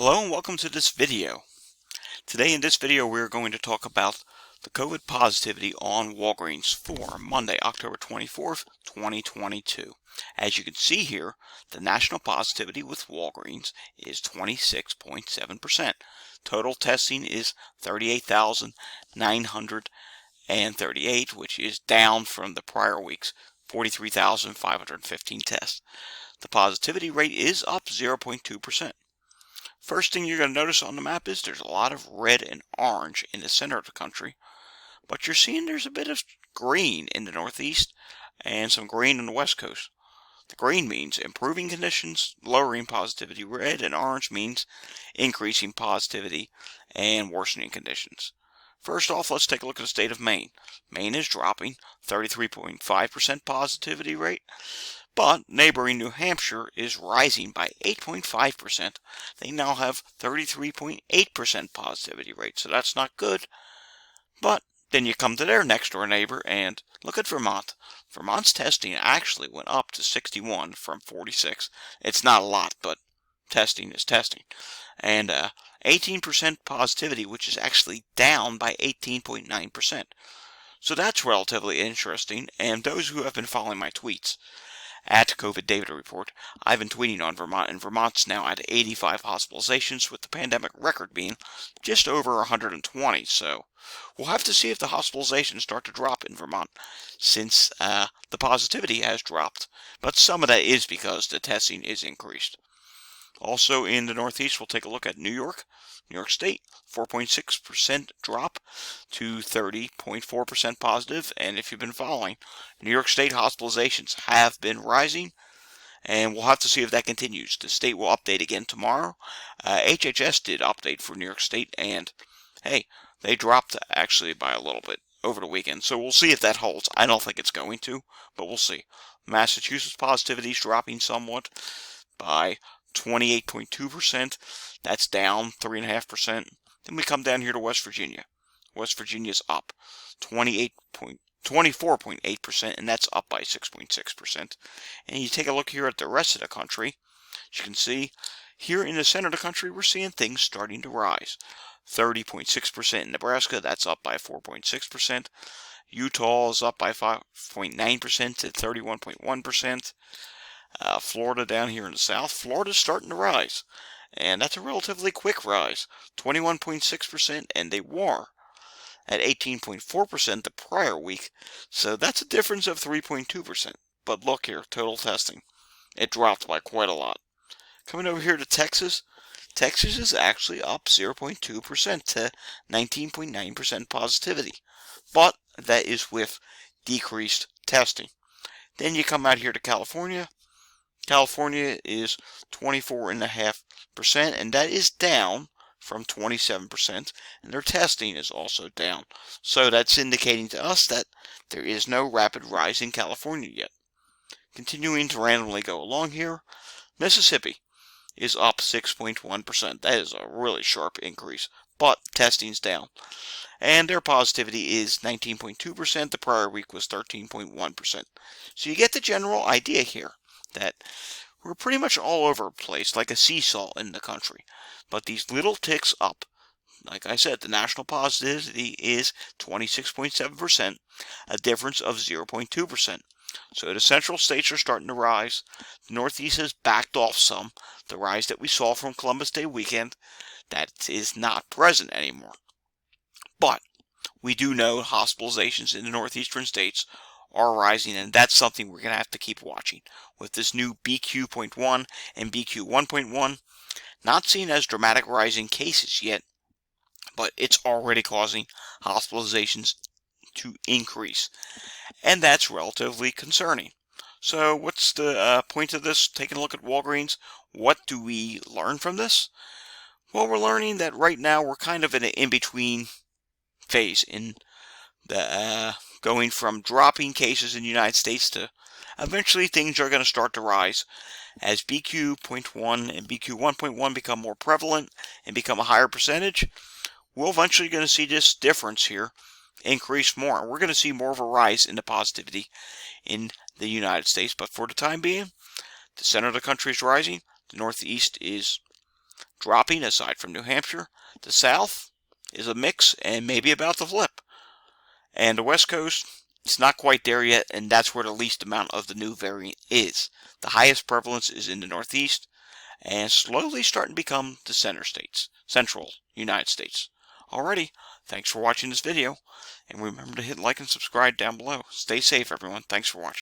Hello and welcome to this video. Today in this video we're going to talk about the COVID positivity on Walgreens for Monday, October 24th, 2022. As you can see here, the national positivity with Walgreens is 26.7%. Total testing is 38,938, which is down from the prior week's 43,515 tests. The positivity rate is up 0.2%. First thing you're going to notice on the map is there's a lot of red and orange in the center of the country, but you're seeing there's a bit of green in the northeast and some green on the west coast. The green means improving conditions, lowering positivity. Red and orange means increasing positivity and worsening conditions. First off, let's take a look at the state of Maine. Maine is dropping, 33.5% positivity rate. But neighboring New Hampshire is rising by 8.5%. They now have 33.8% positivity rate, so that's not good. But then you come to their next door neighbor and look at Vermont. Vermont's testing actually went up to 61 from 46. It's not a lot, but testing is testing. And 18% positivity, which is actually down by 18.9%. So that's relatively interesting, and those who have been following my tweets at COVID Data Report, I've been tweeting on Vermont, and Vermont's now at 85 hospitalizations, with the pandemic record being just over 120. So we'll have to see if the hospitalizations start to drop in Vermont, since the positivity has dropped. But some of that is because the testing is increased. Also in the Northeast, we'll take a look at New York. New York State, 4.6% drop to 30.4% positive. And if you've been following, New York State hospitalizations have been rising, and we'll have to see if that continues. The state will update again tomorrow. HHS did update for New York State, and hey, they dropped actually by a little bit over the weekend. So we'll see if that holds. I don't think it's going to, but we'll see. Massachusetts positivity is dropping somewhat by 28.2%. That's down 3.5%. Then we come down here to West Virginia. West Virginia's up 24.8%, and that's up by 6.6%. And you take a look here at the rest of the country, as you can see, here in the center of the country, we're seeing things starting to rise. 30.6% in Nebraska, that's up by 4.6%. Utah is up by 5.9% to 31.1%. Florida down here in the south, Florida's starting to rise, and that's a relatively quick rise, 21.6%, and they were at 18.4% the prior week, so that's a difference of 3.2%. But look here, total testing, it dropped by quite a lot. Coming over here to Texas, Texas is actually up 0.2% to 19.9% positivity, but that is with decreased testing. Then you come out here to California. California is 24.5%, and that is down from 27%, and their testing is also down. So that's indicating to us that there is no rapid rise in California yet. Continuing to randomly go along here, Mississippi is up 6.1%. That is a really sharp increase, but testing's down. And their positivity is 19.2%. The prior week was 13.1%. So you get the general idea here that we're pretty much all over the place, like a seesaw in the country. But these little ticks up. Like I said, the national positivity is 26.7%, a difference of 0.2%. So the central states are starting to rise. The Northeast has backed off some. The rise that we saw from Columbus Day weekend, that is not present anymore. But we do know hospitalizations in the northeastern states are rising, and that's something we're going to have to keep watching. With this new BQ.1 and BQ.1.1, not seen as dramatic rise in cases yet, but it's already causing hospitalizations to increase, and that's relatively concerning. So what's the point of this? Taking a look at Walgreens, what do we learn from this? Well, we're learning that right now we're kind of in an in-between phase in the going from dropping cases in the United States to eventually things are going to start to rise as BQ.1 and BQ.1.1 become more prevalent and become a higher percentage. We're eventually going to see this difference here increase more. We're going to see more of a rise in the positivity in the United States, but for the time being, the center of the country is rising, the Northeast is dropping aside from New Hampshire. The South is a mix and maybe about to flip. And the West Coast, it's not quite there yet, and that's where the least amount of the new variant is. The highest prevalence is in the Northeast, and slowly starting to become the central United States. Alrighty, thanks for watching this video, and remember to hit like and subscribe down below. Stay safe, everyone. Thanks for watching.